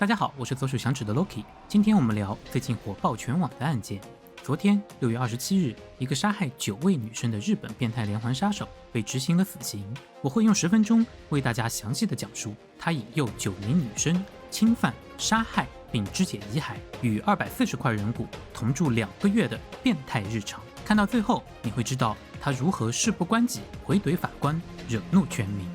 大家好，我是左手响指的 Loki。今天我们聊最近火爆全网的案件。昨天6月27日，一个杀害9位女生的日本变态连环杀手被执行了死刑。我会用10分钟为大家详细的讲述他引诱9名女生侵犯、杀害并肢解遗骸，与240块人骨同住2个月的变态日常。看到最后，你会知道他如何事不关己回怼法官，惹怒全民。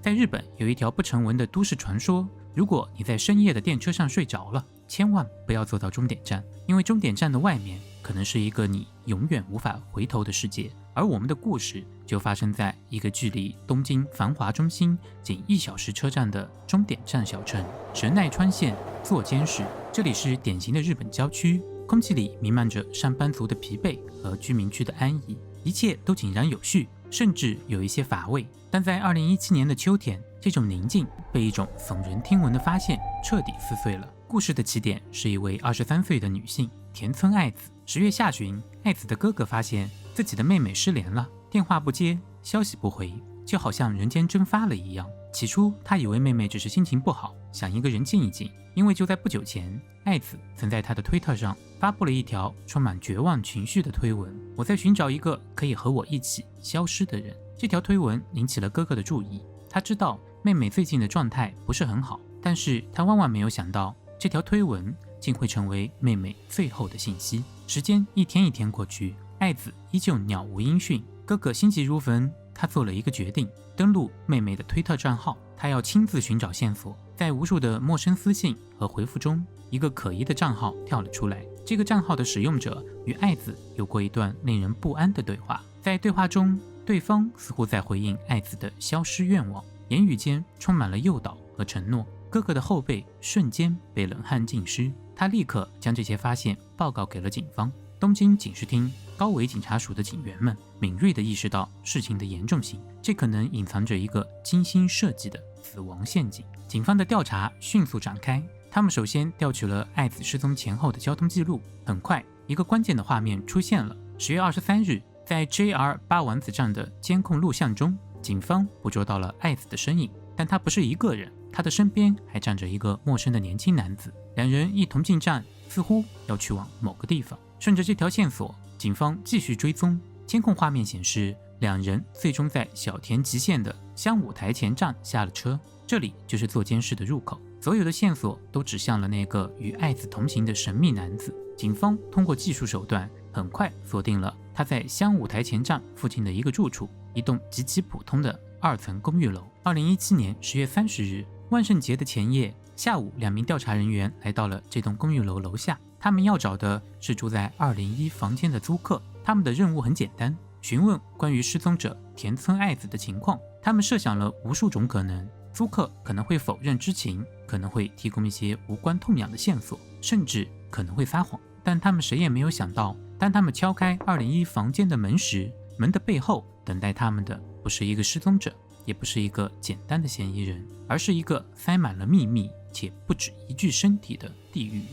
在日本有一条不成文的都市传说，如果你在深夜的电车上睡着了，千万不要坐到终点站，因为终点站的外面可能是一个你永远无法回头的世界。而我们的故事就发生在一个距离东京繁华中心仅1小时车站的终点站小城神奈川县座间市。这里是典型的日本郊区，空气里弥漫着上班族的疲惫和居民区的安逸，一切都井然有序，甚至有一些乏味。但在2017年的秋天，这种宁静被一种耸人听闻的发现彻底撕碎了。故事的起点是一位23岁的女性田村爱子。10月下旬，爱子的哥哥发现自己的妹妹失联了，电话不接，消息不回，就好像人间蒸发了一样。起初他以为妹妹只是心情不好，想一个人静一静，因为就在不久前，爱子曾在他的推特上发布了一条充满绝望情绪的推文：我在寻找一个可以和我一起消失的人。这条推文引起了哥哥的注意，他知道妹妹最近的状态不是很好，但是他万万没有想到这条推文竟会成为妹妹最后的信息。时间一天一天过去，爱子依旧杳无音讯，哥哥心急如焚，他做了一个决定，登录妹妹的推特账号，他要亲自寻找线索。在无数的陌生私信和回复中，一个可疑的账号跳了出来。这个账号的使用者与爱子有过一段令人不安的对话，在对话中，对方似乎在回应爱子的消失愿望，言语间充满了诱导和承诺。哥哥的后背瞬间被冷汗浸湿，他立刻将这些发现报告给了警方。东京警视厅高尾警察署的警员们敏锐地意识到事情的严重性，这可能隐藏着一个精心设计的死亡陷阱。警方的调查迅速展开，他们首先调取了爱子失踪前后的交通记录。很快，一个关键的画面出现了。10月23日，在 JR 八丸子站的监控录像中，警方捕捉到了爱子的身影，但他不是一个人，他的身边还站着一个陌生的年轻男子。两人一同进站，似乎要去往某个地方。顺着这条线索，警方继续追踪。监控画面显示，两人最终在小田急线的香舞台前站下了车，这里就是座间市的入口。所有的线索都指向了那个与爱子同行的神秘男子。警方通过技术手段，很快锁定了他在香舞台前站附近的一个住处，一栋极其普通的2层公寓楼。2017年10月30日，万圣节的前夜下午，2名调查人员来到了这栋公寓楼楼下，他们要找的是住在201房间的租客。他们的任务很简单，询问关于失踪者田村爱子的情况。他们设想了无数种可能，租客可能会否认知情，可能会提供一些无关痛痒的线索，甚至可能会撒谎。但他们谁也没有想到，当他们敲开201房间的门时，门的背后等待他们的不是一个失踪者，也不是一个简单的嫌疑人，而是一个塞满了秘密且不止一具身体的地狱。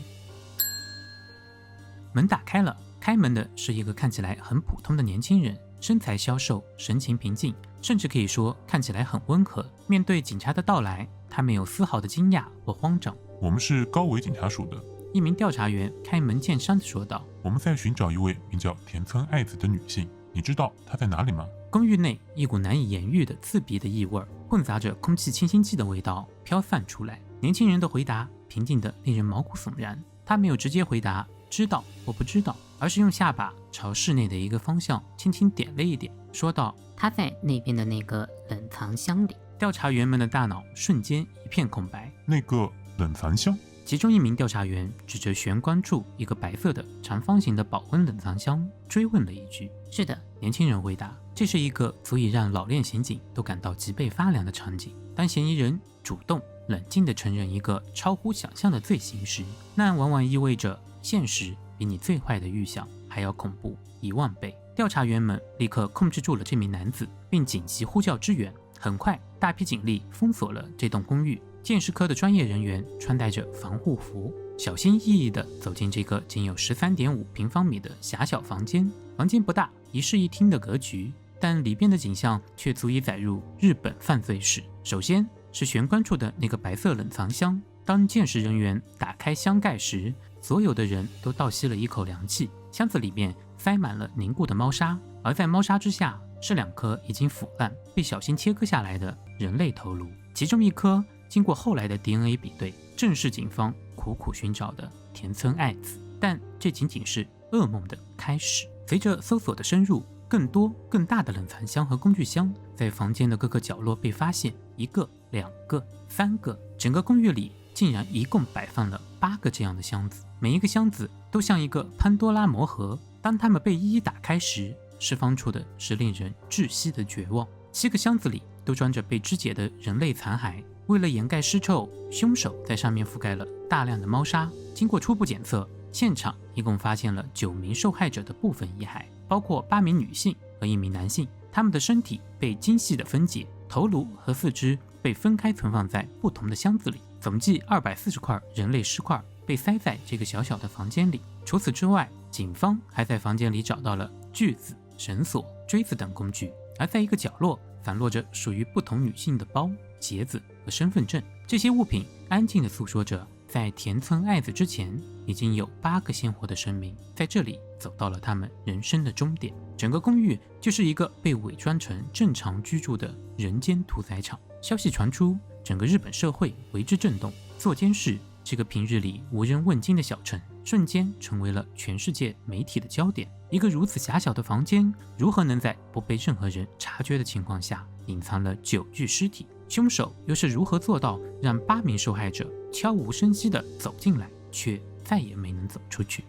门打开了，开门的是一个看起来很普通的年轻人，身材消瘦，神情平静，甚至可以说看起来很温和。面对警察的到来，他没有丝毫的惊讶或慌张。我们是高尾警察署的，一名调查员开门见山地说道。我们在寻找一位名叫田村爱子的女性，你知道她在哪里吗？公寓内一股难以言喻的刺鼻的异味，混杂着空气清新剂的味道飘散出来。年轻人的回答平静得令人毛骨悚然，他没有直接回答知道或不知道，而是用下巴朝室内的一个方向轻轻点了一点，说道：他在那边的那个冷藏箱里。调查员们的大脑瞬间一片空白。那个冷藏箱？其中一名调查员指着玄关处一个白色的长方形的保温冷藏箱追问了一句。是的，年轻人回答。这是一个足以让老练刑警都感到脊背发凉的场景。当嫌疑人主动冷静地承认一个超乎想象的罪行时，那往往意味着现实比你最坏的预想还要恐怖10000倍。调查员们立刻控制住了这名男子，并紧急呼叫支援。很快，大批警力封锁了这栋公寓。鉴识科的专业人员穿戴着防护服，小心翼翼地走进这个仅有13.5平方米的狭小房间。房间不大，一室一厅的格局，但里边的景象却足以载入日本犯罪史。首先，是玄关处的那个白色冷藏箱。当监视人员打开箱盖时，所有的人都倒吸了一口凉气。箱子里面塞满了凝固的猫砂，而在猫砂之下是2颗已经腐烂、被小心切割下来的人类头颅，其中1颗经过后来的 DNA 比对，正是警方苦苦寻找的田村爱子。但这仅仅是噩梦的开始。随着搜索的深入，更多更大的冷藏箱和工具箱在房间的各个角落被发现，1个、2个、3个，整个公寓里竟然一共摆放了8个这样的箱子，每一个箱子都像一个潘多拉魔盒。当它们被一一打开时，释放出的是令人窒息的绝望。7个箱子里都装着被肢解的人类残骸，为了掩盖尸臭，凶手在上面覆盖了大量的猫砂。经过初步检测，现场一共发现了9名受害者的部分遗骸，包括8名女性和1名男性。他们的身体被精细的分解，头颅和四肢被分开存放在不同的箱子里。总计240块人类尸块被塞在这个小小的房间里。除此之外，警方还在房间里找到了锯子、绳索、锥子等工具，而在一个角落散落着属于不同女性的包、鞋子和身份证。这些物品安静地诉说着，在田村爱子之前，已经有8个鲜活的生命在这里走到了他们人生的终点。整个公寓就是一个被伪装成正常居住的人间屠宰场。消息传出，整个日本社会为之震动。做监室这个平日里无人问津的小城，瞬间成为了全世界媒体的焦点。一个如此狭小的房间，如何能在不被任何人察觉的情况下隐藏了9具尸体？凶手又是如何做到让8名受害者悄无声息地走进来，却再也没能走出去？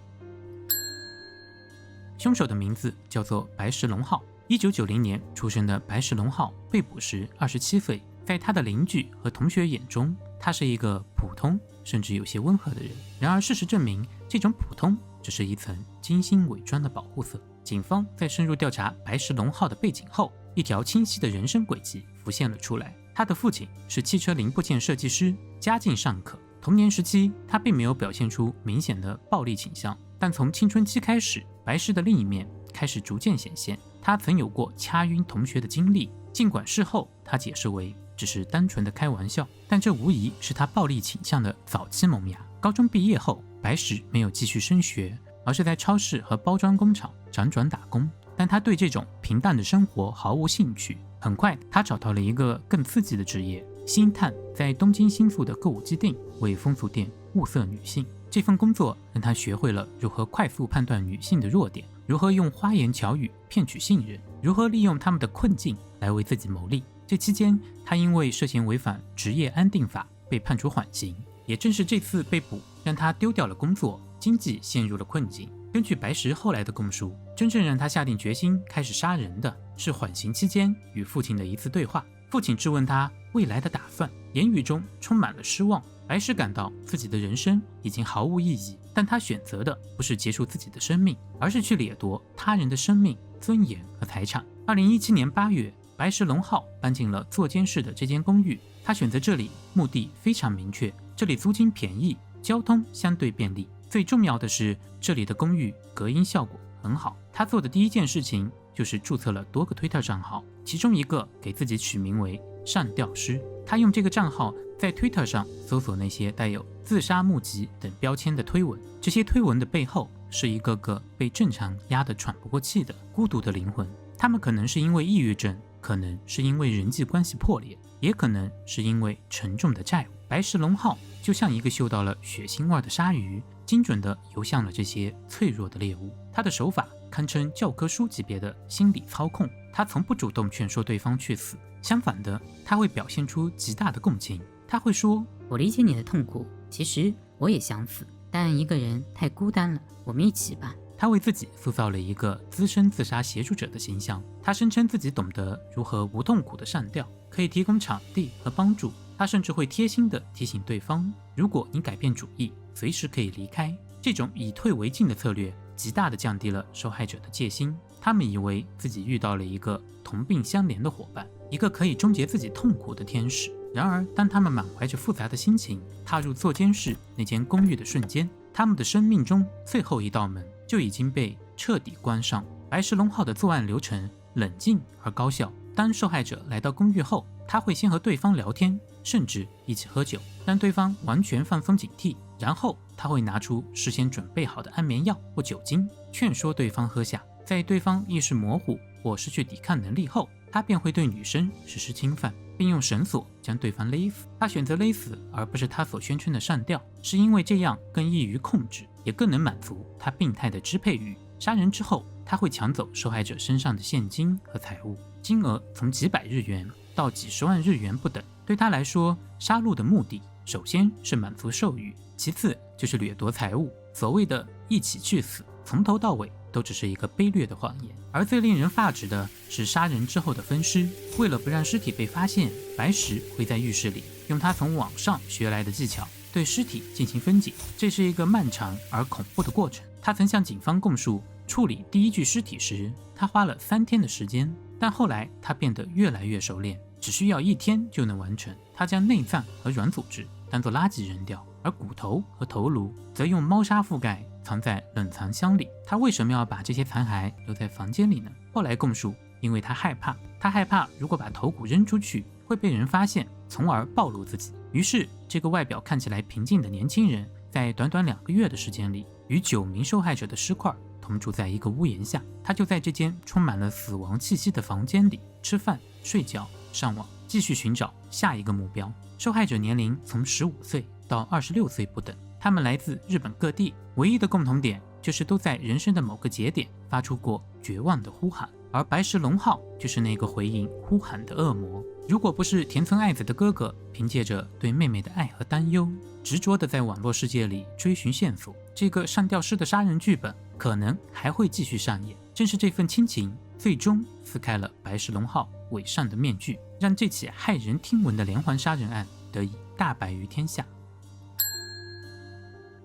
凶手的名字叫做白石隆浩。1990年出生的白石隆浩被捕时27岁，在他的邻居和同学眼中，他是一个普通甚至有些温和的人。然而事实证明，这种普通只是一层精心伪装的保护色。警方在深入调查白石隆浩的背景后，一条清晰的人生轨迹浮现了出来。他的父亲是汽车零部件设计师，家境尚可。童年时期，他并没有表现出明显的暴力倾向，但从青春期开始，白石的另一面开始逐渐显现。他曾有过掐晕同学的经历，尽管事后他解释为只是单纯的开玩笑，但这无疑是他暴力倾向的早期萌芽。高中毕业后，白石没有继续升学，而是在超市和包装工厂辗转打工。但他对这种平淡的生活毫无兴趣。很快，他找到了一个更刺激的职业——星探，在东京新宿的歌舞伎町为风俗店物色女性。这份工作让他学会了如何快速判断女性的弱点，如何用花言巧语骗取信任，如何利用她们的困境来为自己谋利。这期间，他因为涉嫌违反职业安定法被判处缓刑。也正是这次被捕，让他丢掉了工作，经济陷入了困境。根据白石后来的供述，真正让他下定决心开始杀人的是缓刑期间与父亲的一次对话。父亲质问他未来的打算，言语中充满了失望。白石感到自己的人生已经毫无意义，但他选择的不是结束自己的生命，而是去掠夺他人的生命、尊严和财产。2017年8月，白石隆浩搬进了做监室的这间公寓。他选择这里目的非常明确，这里租金便宜，交通相对便利，最重要的是这里的公寓隔音效果很好。他做的第一件事情就是注册了多个推特账号，其中一个给自己取名为上吊师。他用这个账号在推特上搜索那些带有自杀目击等标签的推文，这些推文的背后是一个个被正常压得喘不过气的孤独的灵魂。他们可能是因为抑郁症，可能是因为人际关系破裂，也可能是因为沉重的债务。白石隆浩就像一个嗅到了血腥味的鲨鱼，精准地游向了这些脆弱的猎物。他的手法堪称教科书级别的心理操控。他从不主动劝说对方去死，相反的，他会表现出极大的共情。他会说：“我理解你的痛苦，其实我也想死，但一个人太孤单了，我们一起吧。”他为自己塑造了一个资深自杀协助者的形象。他声称自己懂得如何无痛苦的上吊，可以提供场地和帮助。他甚至会贴心地提醒对方，如果你改变主意，随时可以离开。这种以退为进的策略，极大地降低了受害者的戒心。他们以为自己遇到了一个同病相怜的伙伴，一个可以终结自己痛苦的天使。然而，当他们满怀着复杂的心情踏入做监室那间公寓的瞬间，他们的生命中最后一道门就已经被彻底关上。白石隆浩的作案流程冷静而高效。当受害者来到公寓后，他会先和对方聊天，甚至一起喝酒，让对方完全放松警惕，然后他会拿出事先准备好的安眠药或酒精，劝说对方喝下。在对方意识模糊或失去抵抗能力后，他便会对女生实施侵犯，并用绳索将对方勒死。他选择勒死而不是他所宣称的上吊，是因为这样更易于控制，也更能满足他病态的支配欲。杀人之后，他会抢走受害者身上的现金和财物，金额从几百日元到几十万日元不等。对他来说，杀戮的目的首先是满足兽欲，其次就是掠夺财物。所谓的一起去死，从头到尾都只是一个卑劣的谎言。而最令人发指的是杀人之后的分尸。为了不让尸体被发现，白石会在浴室里用他从网上学来的技巧对尸体进行分解，这是一个漫长而恐怖的过程。他曾向警方供述，处理第一具尸体时，他花了3天的时间，但后来他变得越来越熟练，只需要1天就能完成。他将内脏和软组织当作垃圾扔掉，而骨头和头颅则用猫砂覆盖，藏在冷藏箱里。他为什么要把这些残骸留在房间里呢？后来供述，因为他害怕如果把头骨扔出去会被人发现，从而暴露自己。于是这个外表看起来平静的年轻人，在短短2个月的时间里，与9名受害者的尸块同住在一个屋檐下。他就在这间充满了死亡气息的房间里吃饭、睡觉、上网，继续寻找下一个目标。受害者年龄从15岁到26岁不等，他们来自日本各地，唯一的共同点就是都在人生的某个节点发出过绝望的呼喊，而白石隆浩就是那个回应呼喊的恶魔。如果不是田村爱子的哥哥凭借着对妹妹的爱和担忧，执着地在网络世界里追寻线索，这个上吊师的杀人剧本可能还会继续上演。正是这份亲情最终撕开了白石隆浩伪善的面具，让这起骇人听闻的连环杀人案得以大白于天下。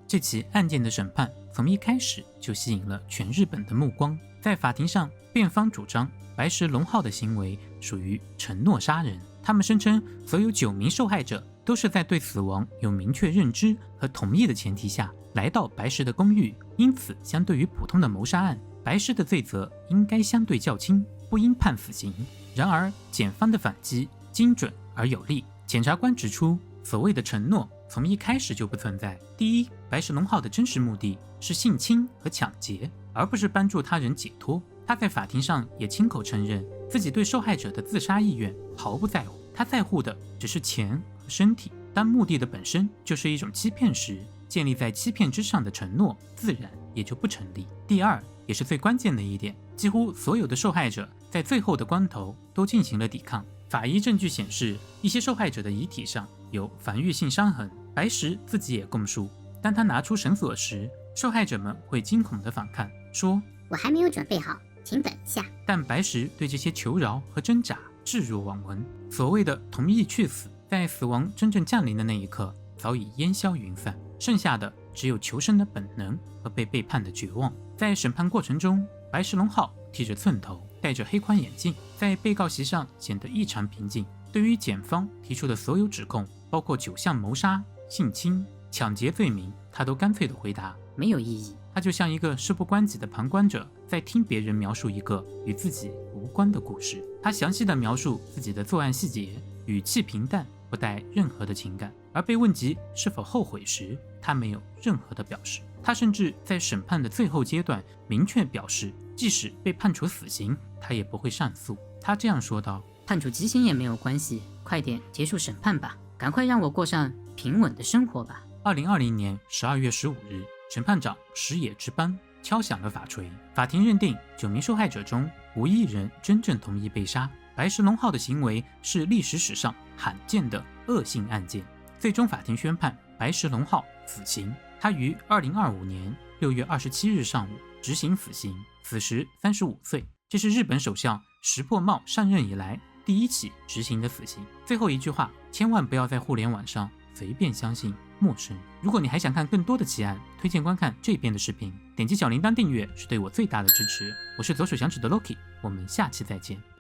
这起案件的审判从一开始就吸引了全日本的目光。在法庭上，辩方主张白石隆浩的行为属于承诺杀人，他们声称所有9名受害者都是在对死亡有明确认知和同意的前提下来到白石的公寓，因此相对于普通的谋杀案，白石的罪责应该相对较轻，不应判死刑。然而检方的反击精准而有力。检察官指出，所谓的承诺从一开始就不存在。第一，白石隆浩的真实目的是性侵和抢劫，而不是帮助他人解脱。他在法庭上也亲口承认自己对受害者的自杀意愿毫不在乎，他在乎的只是钱和身体。当目的的本身就是一种欺骗时，建立在欺骗之上的承诺自然也就不成立。第二，也是最关键的一点，几乎所有的受害者在最后的关头都进行了抵抗。法医证据显示，一些受害者的遗体上有防御性伤痕。白石自己也供述，当他拿出绳索时，受害者们会惊恐地反抗，说我还没有准备好，请等一下。但白石对这些求饶和挣扎置若罔闻。所谓的同意去死，在死亡真正降临的那一刻早已烟消云散，剩下的只有求生的本能和被背叛的绝望。在审判过程中，白石隆浩剃着寸头，戴着黑框眼镜，在被告席上显得异常平静。对于检方提出的所有指控，包括9项谋杀、性侵、抢劫罪名，他都干脆地回答没有意义。他就像一个事不关己的旁观者，在听别人描述一个与自己无关的故事。他详细地描述自己的作案细节，语气平淡，不带任何的情感。而被问及是否后悔时，他没有任何的表示。他甚至在审判的最后阶段明确表示，即使被判处死刑，他也不会上诉。他这样说道：判处极刑也没有关系，快点结束审判吧，赶快让我过上平稳的生活吧。2020年12月15日，审判长石野直班敲响了法锤。法庭认定9名受害者中无1人真正同意被杀。白石隆浩的行为是历史史上罕见的恶性案件。最终法庭宣判白石隆浩死刑。他于2025年6月27日上午执行死刑，此时35岁。这是日本首相石破茂上任以来第1起执行的死刑。最后一句话，千万不要在互联网上随便相信陌生人。如果你还想看更多的奇案，推荐观看这边的视频，点击小铃铛订阅是对我最大的支持。我是左手响指的 Loki， 我们下期再见。